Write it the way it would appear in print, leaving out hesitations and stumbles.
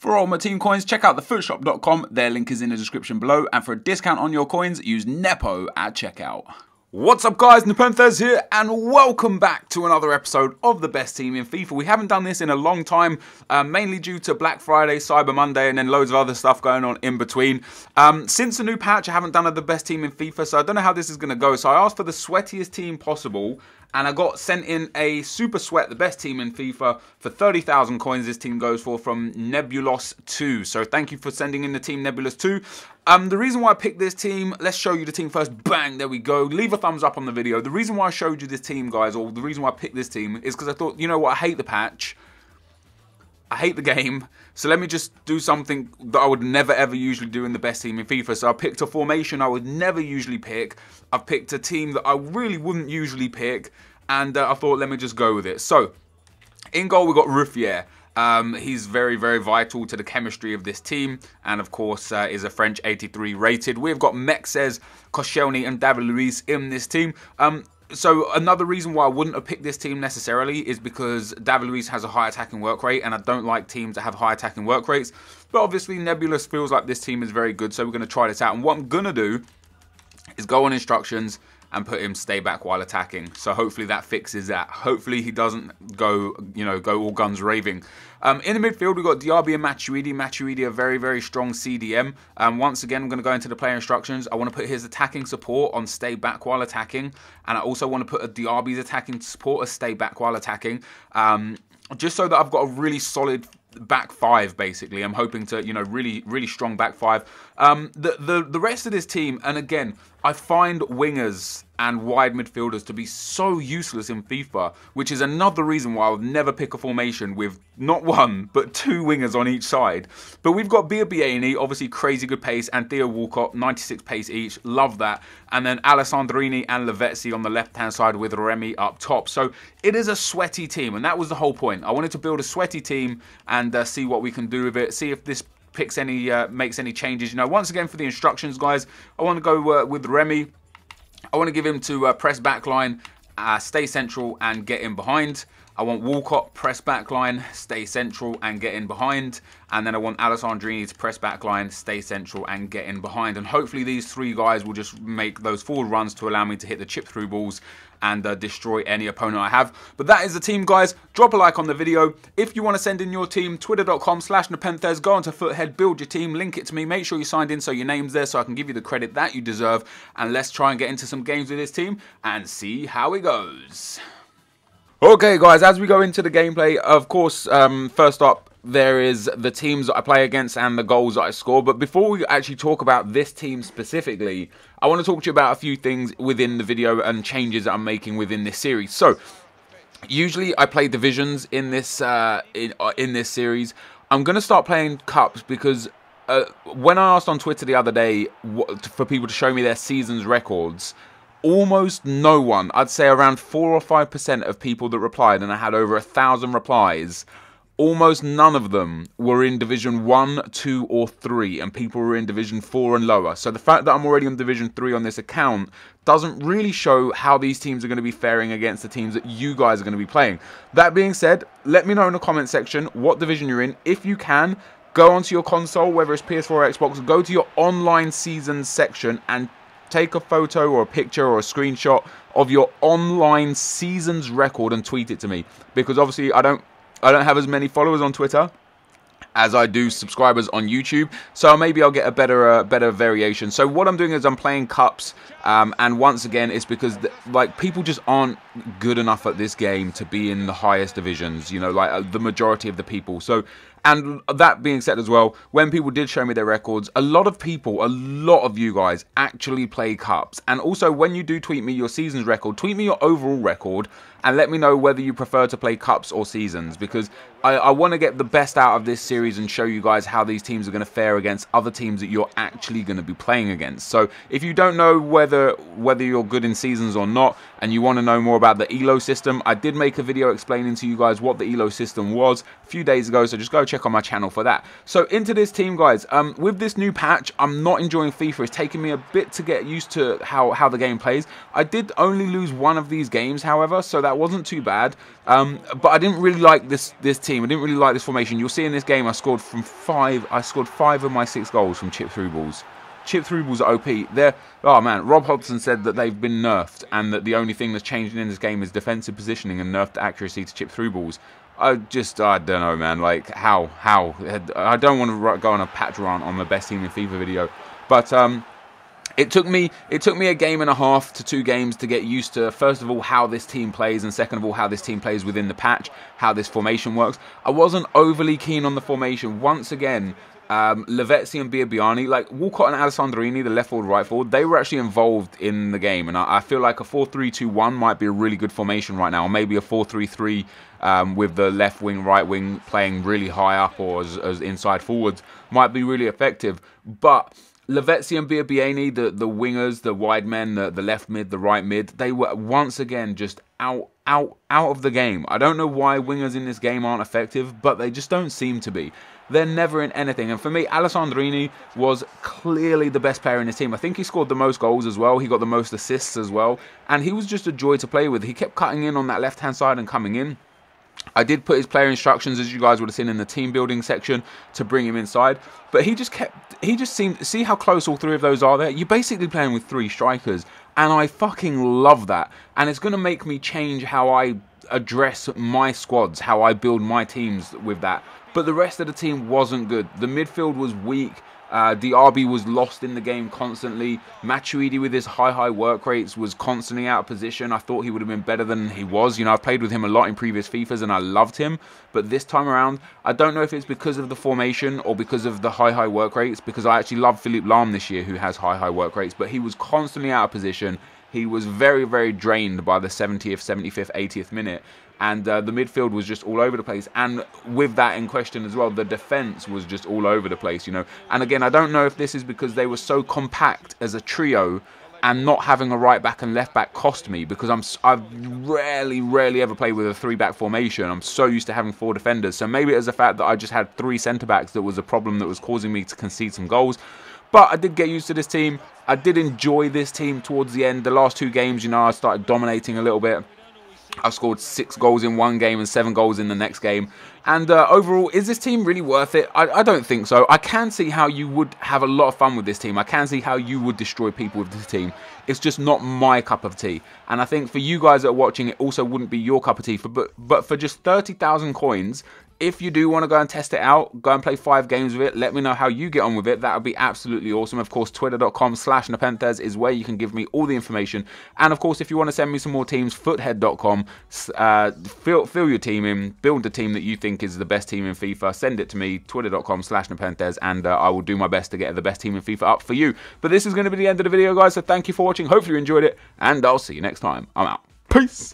For all my team coins, check out thefootshop.com, their link is in the description below, and for a discount on your coins, use Nepo at checkout. What's up guys, NepentheZ here, and welcome back to another episode of the best team in FIFA. We haven't done this in a long time, mainly due to Black Friday, Cyber Monday, and then loads of other stuff going on in between. Since the new patch, I haven't done the best team in FIFA, so I don't know how this is going to go. So I asked for the sweatiest team possible, and I got sent in a Super Sweat, the best team in FIFA, for 30,000 coins this team goes for from Nebulous2. So thank you for sending in the team Nebulous2. The reason why I picked this team, let's show you the team first. Bang, there we go. Leave a thumbs up on the video. The reason why I showed you this team, guys, or the reason why I picked this team is because I thought, you know what, I hate the patch. I hate the game. So let me just do something that I would never ever usually do in the best team in FIFA. So I picked a formation I would never usually pick. I've picked a team that I really wouldn't usually pick. And I thought, let me just go with it. So, in goal we got Ruffier. He's very, very vital to the chemistry of this team, and of course is a French 83 rated. We've got NepentheZ, Koscielny and David Luiz in this team. So another reason why I wouldn't have picked this team necessarily is because David Luiz has a high attacking work rate, and I don't like teams that have high attacking work rates. But obviously Nebulous feels like this team is very good, so we're going to try this out. And what I'm going to do is go on instructions and put him stay back while attacking. So hopefully that fixes that. Hopefully he doesn't go, go all guns raving. In the midfield, we've got Diaby and Matuidi. Matuidi, a very, very strong CDM. Once again, I'm going to go into the player instructions. I want to put his attacking support on stay back while attacking. And I also want to put a Diaby's attacking support as stay back while attacking. Just so that I've got a really solid back five, basically. I'm hoping to, really, really strong back five. The rest of this team, and again, I find wingers and wide midfielders to be so useless in FIFA, which is another reason why I would never pick a formation with not one, but two wingers on each side. But we've got Biabiany, obviously crazy good pace, and Theo Walcott, 96 pace each, love that. And then Alessandrini and Lavezzi on the left-hand side with Remy up top. So it is a sweaty team, and that was the whole point. I wanted to build a sweaty team and see what we can do with it, see if this picks any, makes any changes. Once again for the instructions, guys, I want to go with Remy. I want to give him to press backline, stay central and get in behind. I want Walcott press backline, stay central and get in behind. And then I want Alessandrini to press backline, stay central and get in behind. And hopefully these three guys will just make those forward runs to allow me to hit the chip through balls and destroy any opponent I have. But that is the team, guys. Drop a like on the video. If you want to send in your team, twitter.com/NepentheZ. Go onto Foothead, build your team, link it to me. Make sure you signed in so your name's there so I can give you the credit that you deserve. And let's try and get into some games with this team and see how it goes. Okay, guys, as we go into the gameplay, of course, first up, there is the teams that I play against and the goals that I score. But before we actually talk about this team specifically, I want to talk to you about a few things within the video and changes that I'm making within this series. So, usually I play divisions in this in this series. I'm going to start playing cups because when I asked on Twitter the other day for people to show me their season's records, almost no one, I'd say around 4 or 5% of people that replied, and I had over 1,000 replies, almost none of them were in Division 1, 2 or 3, and people were in Division 4 and lower. So the fact that I'm already in Division 3 on this account doesn't really show how these teams are going to be faring against the teams that you guys are going to be playing. That being said, let me know in the comment section what division you're in. If you can, go onto your console, whether it's PS4 or Xbox, go to your online seasons section and take a photo or a picture or a screenshot of your online seasons record and tweet it to me, because obviously I don't have as many followers on Twitter as I do subscribers on YouTube, so maybe I'll get a better variation. So what I'm doing is I'm playing cups, and once again it's because people just aren't good enough at this game to be in the highest divisions, the majority of the people. So, and that being said as well, when people did show me their records, a lot of you guys actually play cups. And also, when you do tweet me your seasons record, tweet me your overall record and let me know whether you prefer to play cups or seasons, because I want to get the best out of this series and show you guys how these teams are going to fare against other teams that you're actually going to be playing against. So if you don't know whether you're good in seasons or not, and you want to know more about the ELO system, I did make a video explaining to you guys what the ELO system was a few days ago, so just go check on my channel for that. So into this team, guys, with this new patch, I'm not enjoying FIFA. It's taken me a bit to get used to how the game plays. I did only lose one of these games, however, so that wasn't too bad. But I didn't really like this team. I didn't really like this formation. You'll see in this game I scored 5 of my 6 goals from chip through balls. Chip through balls are OP. Oh man, Rob Hodgson said that they've been nerfed and that the only thing that's changing in this game is defensive positioning and nerfed accuracy to chip through balls. I don't know, man. Like, how? I don't want to go on a patch rant on the best team in FIFA video, but it took me a game and a half to 2 games to get used to, first of all, how this team plays, and second of all, how this team plays within the patch, how this formation works. I wasn't overly keen on the formation. Once again, Lavezzi and Biabiani, like Walcott and Alessandrini, the left forward, right forward, they were actually involved in the game, and I feel like a 4-3-2-1 might be a really good formation right now, or maybe a 4-3-3 with the left wing, right wing playing really high up or as inside forwards might be really effective. But Lavezzi and Biabiani, the wingers, the wide men, the left mid, the right mid, they were once again just out of the game. I don't know why wingers in this game aren't effective, but they just don't seem to be. They're never in anything. And for me, Alessandrini was clearly the best player in his team. I think he scored the most goals as well. He got the most assists as well. And he was just a joy to play with. He kept cutting in on that left-hand side and coming in. I did put his player instructions, as you guys would have seen in the team building section, to bring him inside. But he just seemed, see how close all 3 of those are there? You're basically playing with 3 strikers. And I fucking love that. And it's going to make me change how I address my squads, how I build my teams with that. But the rest of the team wasn't good. The midfield was weak. Diaby was lost in the game constantly. Matuidi with his high work rates was constantly out of position. I thought he would have been better than he was. You know, I've played with him a lot in previous FIFAs and I loved him. But this time around, I don't know if it's because of the formation or because of the high work rates, because I actually love Philippe Lahm this year, who has high work rates, but he was constantly out of position. He was very drained by the 70th, 75th, 80th minute. And the midfield was just all over the place. And with that in question as well, the defence was just all over the place, you know. And again, I don't know if this is because they were so compact as a trio and not having a right back and left back cost me, because I've rarely ever played with a 3-back formation. I'm so used to having 4 defenders. So maybe it was the fact that I just had 3 centre-backs that was a problem that was causing me to concede some goals. But I did get used to this team. I did enjoy this team towards the end. The last 2 games, you know, I started dominating a little bit. I scored 6 goals in one game and 7 goals in the next game. And overall, is this team really worth it? I don't think so. I can see how you would have a lot of fun with this team. I can see how you would destroy people with this team. It's just not my cup of tea. And I think for you guys that are watching, it also wouldn't be your cup of tea. But for just 30,000 coins, if you do want to go and test it out, go and play 5 games with it. Let me know how you get on with it. That would be absolutely awesome. Of course, twitter.com/NepentheZ is where you can give me all the information. And of course, if you want to send me some more teams, foothead.com. Fill your team in, build the team that you think is the best team in FIFA. Send it to me, twitter.com/NepentheZ, and I will do my best to get the best team in FIFA up for you. But this is going to be the end of the video, guys. So thank you for watching. Hopefully you enjoyed it, and I'll see you next time. I'm out. Peace.